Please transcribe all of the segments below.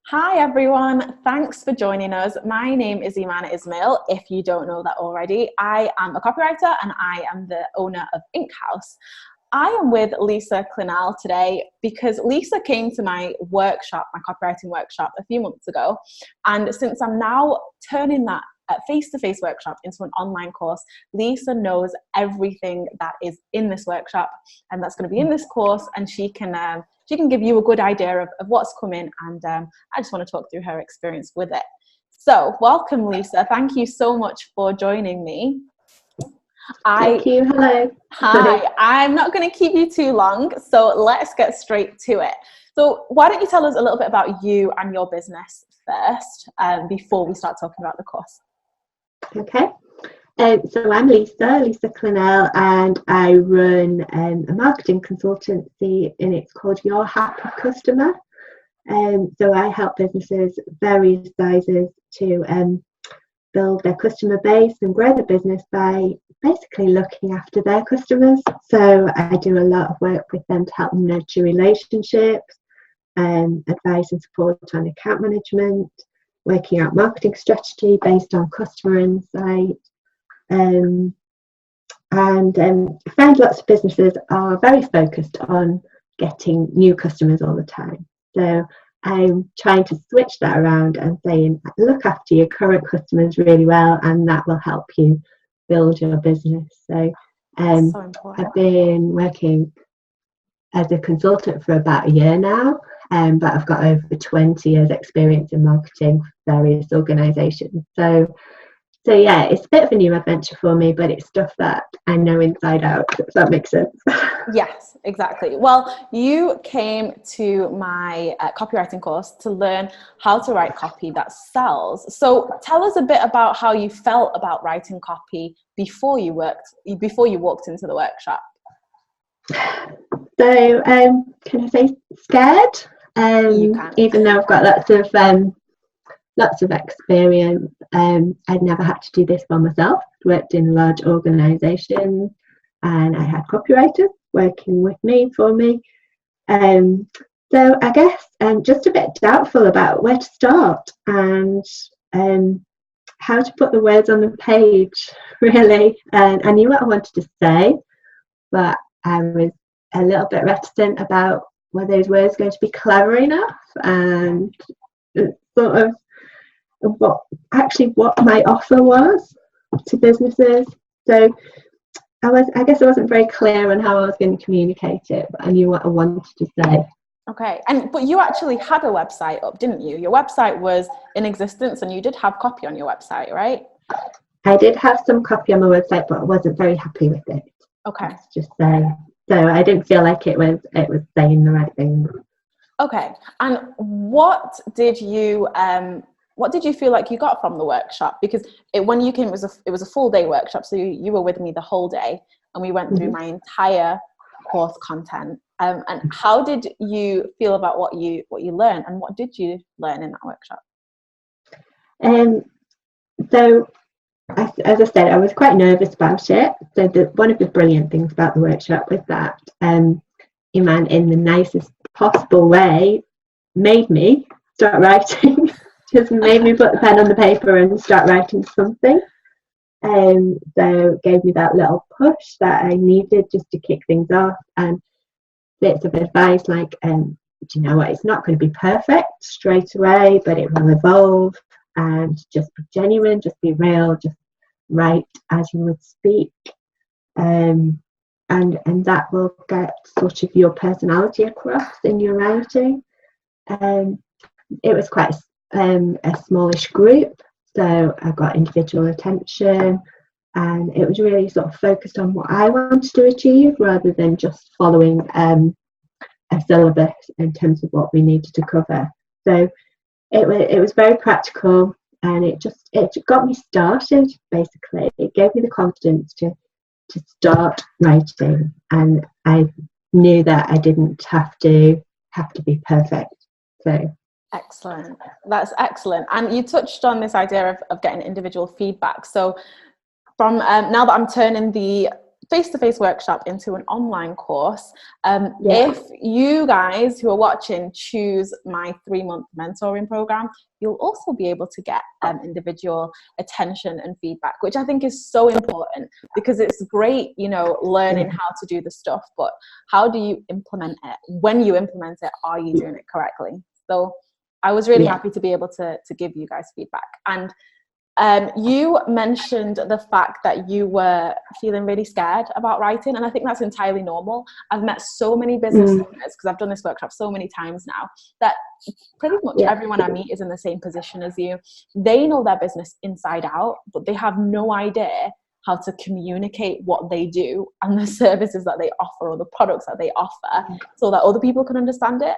Hi everyone, thanks for joining us. My name is Iman Ismail, if you don't know that already. I am a copywriter and I am the owner of InkHouse. I am with Lisa Clennell today because Lisa came to my workshop, my copywriting workshop, a few months ago. And since I'm now turning that face-to-face workshop into an online course, Lisa knows everything that is in this workshop and that's going to be in this course, and she can give you a good idea of what's coming, and I just want to talk through her experience with it. So welcome, Lisa. Thank you so much for joining me. Thank you. Hello. Hi. I'm not going to keep you too long, so let's get straight to it. So why don't you tell us a little bit about you and your business first, before we start talking about the course? Okay. So I'm Lisa Clennell, and I run a marketing consultancy, and it's called Your Happy Customer. So I help businesses various sizes to build their customer base and grow the business by basically looking after their customers. So I do a lot of work with them to help them nurture relationships, advice and support on account management, working out marketing strategy based on customer insight. I find lots of businesses are very focused on getting new customers all the time. So I'm trying to switch that around and saying, look after your current customers really well, and that will help you build your business. So I've been working as a consultant for about a year now, but I've got over 20 years experience in marketing for various organisations. So yeah, it's a bit of a new adventure for me, but it's stuff that I know inside out, if that makes sense. Yes, exactly. Well, you came to my copywriting course to learn how to write copy that sells. So tell us a bit about how you felt about writing copy before you walked into the workshop. So can I say scared? You can. Even though I've got lots of experience. I'd never had to do this by myself. Worked in large organisations, and I had copywriters working with me for me. So I guess I'm just a bit doubtful about where to start and how to put the words on the page, really. And I knew what I wanted to say, but I was a little bit reticent about were those words going to be clever enough, and sort of what my offer was to businesses. So I guess I wasn't very clear on how I was going to communicate it, but I knew what I wanted to say. Okay, but you actually had a website up, didn't you? Your website was in existence, and you did have copy on your website, right? I did have some copy on my website, but I wasn't very happy with it. Okay. Let's just say. So I didn't feel like it was saying the right thing. Okay, and what did you feel like you got from the workshop? Because when you came, it was a full day workshop, so you were with me the whole day, and we went through my entire course content. And how did you feel about what you learned, and what did you learn in that workshop? So as I said, I was quite nervous about it. So one of the brilliant things about the workshop was that Iman, in the nicest possible way, made me start writing. Just made me put the pen on the paper and start writing something. So gave me that little push that I needed just to kick things off, and bits of advice like, do you know what, it's not going to be perfect straight away, but it will evolve, and just be genuine, just be real, just write as you would speak, and that will get sort of your personality across in your writing. It was quite a smallish group, so I got individual attention, and it was really sort of focused on what I wanted to achieve rather than just following a syllabus in terms of what we needed to cover. So it was very practical, and it got me started. Basically, it gave me the confidence to start writing, and I knew that I didn't have to be perfect. So excellent, that's excellent. And you touched on this idea of getting individual feedback. So from now that I'm turning the face-to-face workshop into an online course. If you guys who are watching choose my 3-month mentoring program, you'll also be able to get individual attention and feedback, which I think is so important, because it's great, you know, learning how to do the stuff, but how do you implement it? When you implement it, are you doing it correctly? So I was really happy to be able to give you guys feedback. And you mentioned the fact that you were feeling really scared about writing, and I think that's entirely normal. I've met so many business owners, because I've done this workshop so many times now, that pretty much everyone I meet is in the same position as you. They know their business inside out, but they have no idea how to communicate what they do and the services that they offer, or the products that they offer, so that other people can understand it.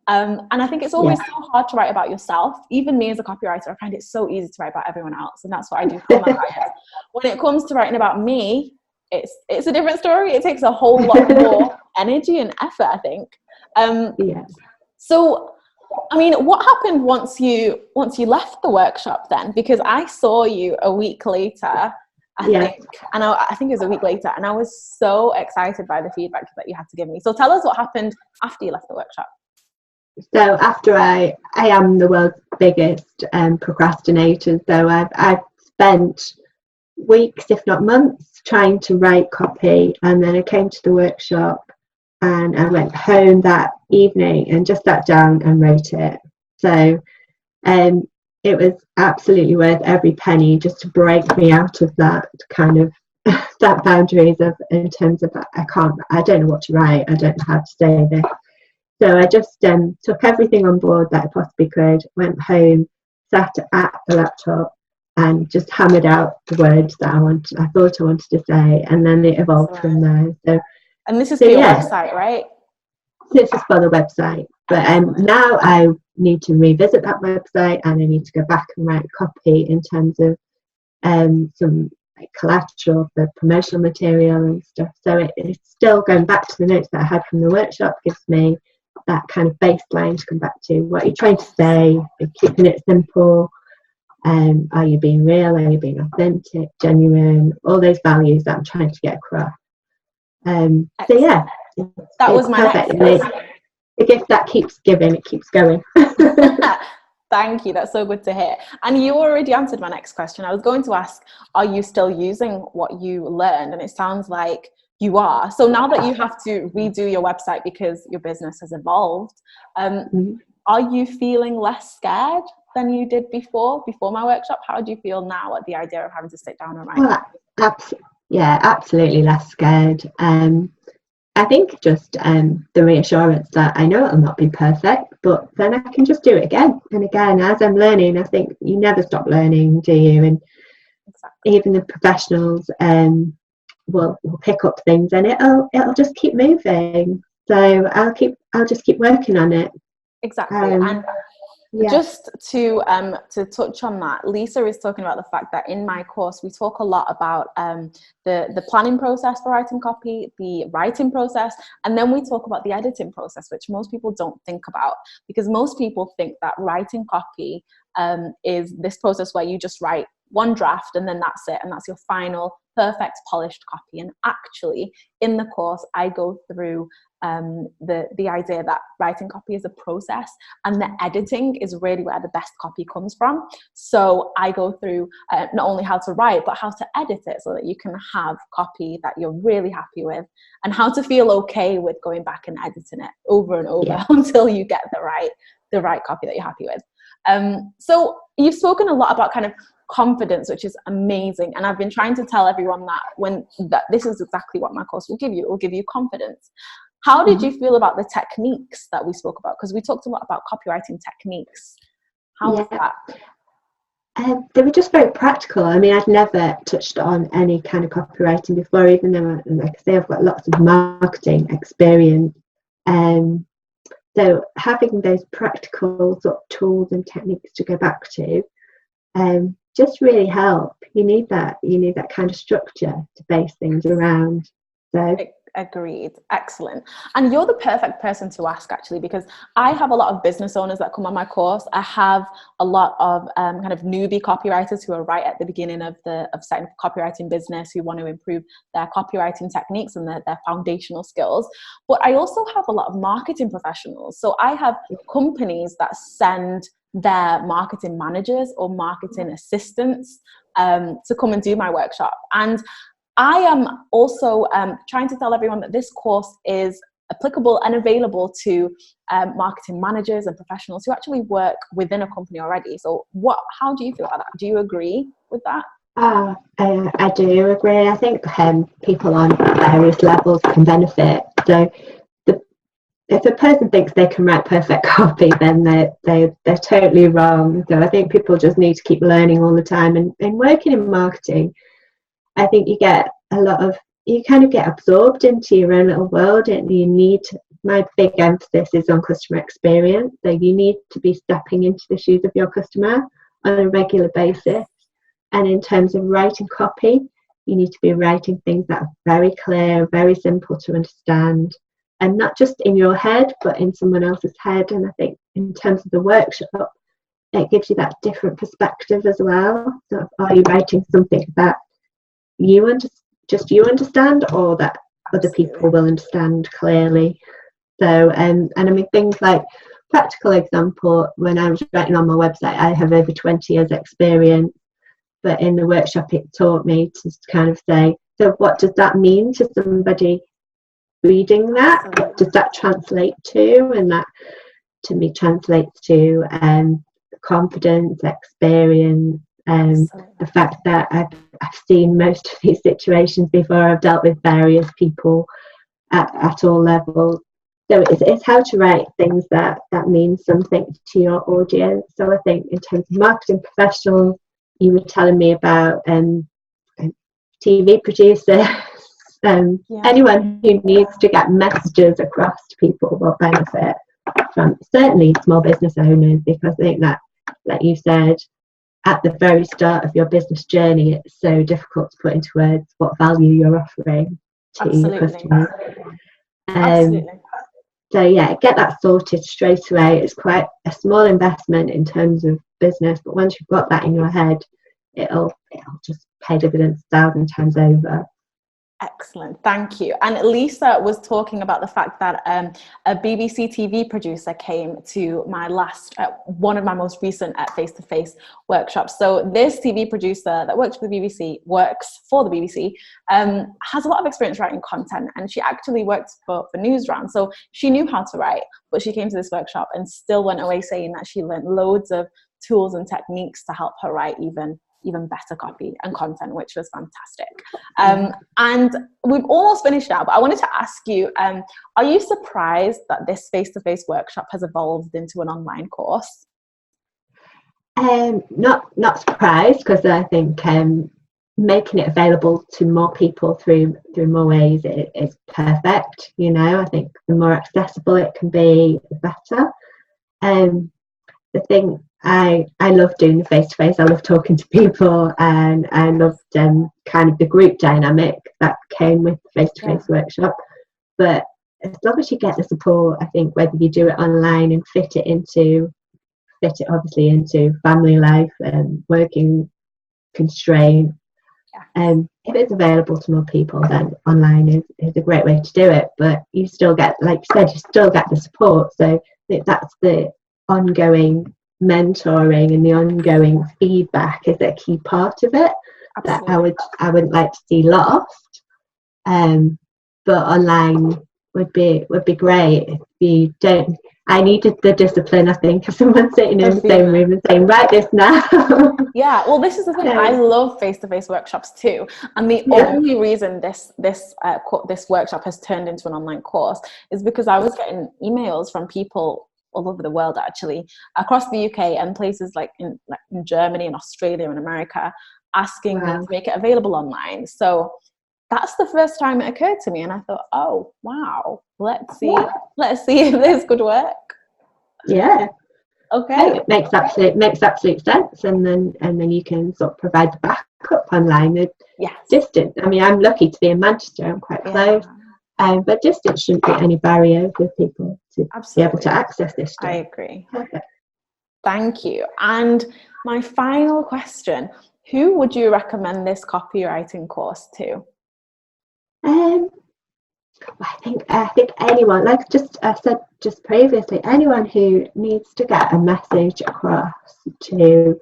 And I think it's always so hard to write about yourself. Even me as a copywriter, I find it so easy to write about everyone else, and that's what I do for my clients. When it comes to writing about me, it's a different story. It takes a whole lot more energy and effort, I think. So, I mean, what happened once you left the workshop then? Because I saw you a week later, I think it was a week later, and I was so excited by the feedback that you had to give me. So tell us what happened after you left the workshop. So after I am the world's biggest procrastinator, so I've spent weeks, if not months, trying to write copy, and then I came to the workshop and I went home that evening and just sat down and wrote it. So it was absolutely worth every penny, just to break me out of that kind of that boundaries of, in terms of, I don't know what to write, I don't know how to say this. So I just took everything on board that I possibly could, went home, sat at the laptop and just hammered out the words that I thought I wanted to say, and then it evolved from there. So, and this is for your website, right? This is for the website, but now I need to revisit that website, and I need to go back and write copy in terms of some collateral for promotional material and stuff. So it's still going back to the notes that I had from the workshop, gives me that kind of baseline to come back to. What you're trying to say, keeping it simple. Are you being real? Are you being authentic, genuine? All those values that I'm trying to get across. So yeah, that was my next question. The gift that keeps giving, it keeps going. Thank you. That's so good to hear. And you already answered my next question. I was going to ask, are you still using what you learned? And it sounds like you are. So now that you have to redo your website because your business has evolved, are you feeling less scared than you did before my workshop? How do you feel now at the idea of having to sit down and write? Absolutely less scared. I think just the reassurance that I know it'll not be perfect, but then I can just do it again and again. As I'm learning, I think you never stop learning, do you? And even the professionals will pick up things, and it'll just keep moving. So I'll just keep working on it. Exactly. And just to touch on that, Lisa is talking about the fact that in my course we talk a lot about the planning process for writing copy, the writing process, and then we talk about the editing process, which most people don't think about, because most people think that writing copy is this process where you just write one draft and then that's it, and that's your final perfect polished copy. And actually in the course I go through the idea that writing copy is a process, and the editing is really where the best copy comes from. So I go through not only how to write, but how to edit it so that you can have copy that you're really happy with, and how to feel okay with going back and editing it over and over until you get the right copy that you're happy with. So you've spoken a lot about kind of confidence, which is amazing, and I've been trying to tell everyone that this is exactly what my course will give you. It will give you confidence. How did you feel about the techniques that we spoke about? Because we talked a lot about copywriting techniques. How was that? They were just very practical. I mean, I'd never touched on any kind of copywriting before, even though, like I say, I've got lots of marketing experience. So having those practical sort of tools and techniques to go back to just really help. You need that kind of structure to base things around. So Agreed. Excellent. And you're the perfect person to ask, actually, because I have a lot of business owners that come on my course. I have a lot of kind of newbie copywriters who are right at the beginning of setting up a copywriting business, who want to improve their copywriting techniques and their foundational skills. But I also have a lot of marketing professionals. So I have companies that send their marketing managers or marketing assistants to come and do my workshop. And I am also trying to tell everyone that this course is applicable and available to marketing managers and professionals who actually work within a company already. So how do you feel about that? Do you agree with that? I do agree. I think people on various levels can benefit. So if a person thinks they can write perfect copy, then they're totally wrong. So I think people just need to keep learning all the time. And working in marketing, I think you kind of get absorbed into your own little world, and my big emphasis is on customer experience. So you need to be stepping into the shoes of your customer on a regular basis. And in terms of writing copy, you need to be writing things that are very clear, very simple to understand, and not just in your head, but in someone else's head. And I think in terms of the workshop, it gives you that different perspective as well. So are you writing something that you understand, or that other people will understand clearly? So and I mean, things like, practical example, when I was writing on my website, I have over 20 years experience, but in the workshop it taught me to kind of say, so what does that mean to somebody reading that? What does that translate to? And that to me translates to confidence, experience, the fact that I've seen most of these situations before. I've dealt with various people at all levels. So it's how to write things that mean something to your audience. So I think in terms of marketing professionals, you were telling me about TV producers, anyone who needs to get messages across to people will benefit from, certainly small business owners, because I think that, like you said, at the very start of your business journey, it's so difficult to put into words what value you're offering to your customers. So yeah, get that sorted straight away. It's quite a small investment in terms of business, but once you've got that in your head, it'll just pay dividends 1,000 times over. Excellent, thank you. And Lisa was talking about the fact that a BBC TV producer came to my one of my most recent face-to-face workshops. So this TV producer that works for the BBC, has a lot of experience writing content, and she actually worked for Newsround. So she knew how to write, but she came to this workshop and still went away saying that she learned loads of tools and techniques to help her write even better copy and content, which was fantastic. And we've almost finished now, but I wanted to ask you, are you surprised that this face-to-face workshop has evolved into an online course? Not surprised, because I think making it available to more people through more ways is perfect. I think the more accessible it can be, the better. The thing I love doing the face-to-face. I love talking to people, and I loved kind of the group dynamic that came with the face-to-face workshop. But as long as you get the support, I think whether you do it online and fit it obviously into family life and working constraints, if it's available to more people, then online is a great way to do it. But you still get, like you said, the support. So that's the ongoing mentoring and the ongoing feedback is a key part of it. Absolutely. That I wouldn't like to see lost. But online would be great. If you don't, I needed the discipline, I think, of someone sitting in the same room and saying, write this now. Yeah, well, this is the thing. I love face-to-face workshops too, and the only reason this workshop has turned into an online course is because I was getting emails from people all over the world, actually, across the UK and places like in Germany and Australia and America, asking me to make it available online. So that's the first time it occurred to me, and I thought, oh wow, let's see if this could work. Yeah. Okay. It makes absolute sense, and then you can sort of provide the backup online. Distance. I mean, I'm lucky to be in Manchester. I'm quite close. But just it shouldn't be any barrier for people to be able to access this stuff. I agree. Perfect. Thank you. And my final question, who would you recommend this copywriting course to? I think anyone, like I said just previously, anyone who needs to get a message across to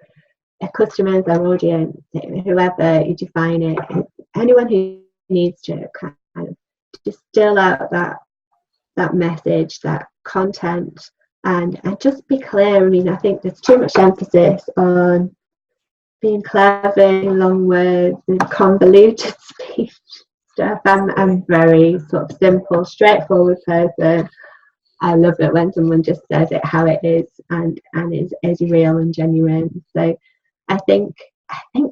a customer, their audience, whoever you define it, anyone who needs to kind of distill out that message, that content, and just be clear. I mean, I think there's too much emphasis on being clever, long words, and convoluted speech stuff. I'm very sort of simple, straightforward person. I love it when someone just says it how it is and is real and genuine. So I think I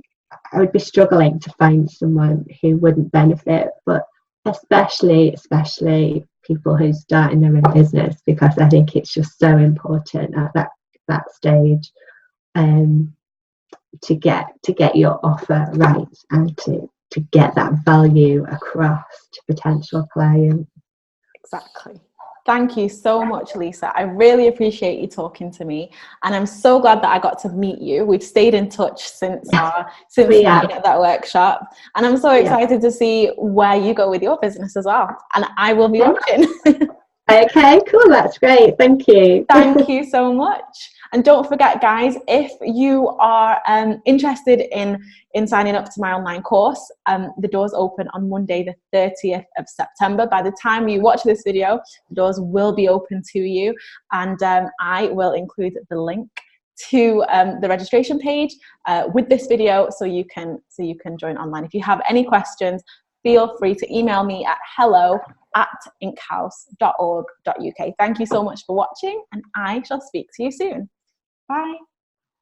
would be struggling to find someone who wouldn't benefit, but especially people who start in their own business, because I think it's just so important at that stage to get your offer right and to get that value across to potential clients. Exactly. Thank you so much, Lisa. I really appreciate you talking to me, and I'm so glad that I got to meet you. We've stayed in touch since meeting at that workshop, and I'm so excited to see where you go with your business as well. And I will be watching. Okay, cool. That's great. Thank you. Thank you so much. And don't forget, guys, if you are interested in signing up to my online course, the doors open on Monday, the 30th of September. By the time you watch this video, the doors will be open to you, and I will include the link to the registration page with this video, so you can join online. If you have any questions, feel free to email me at hello@inkhouse.org.uk. Thank you so much for watching, and I shall speak to you soon. Bye.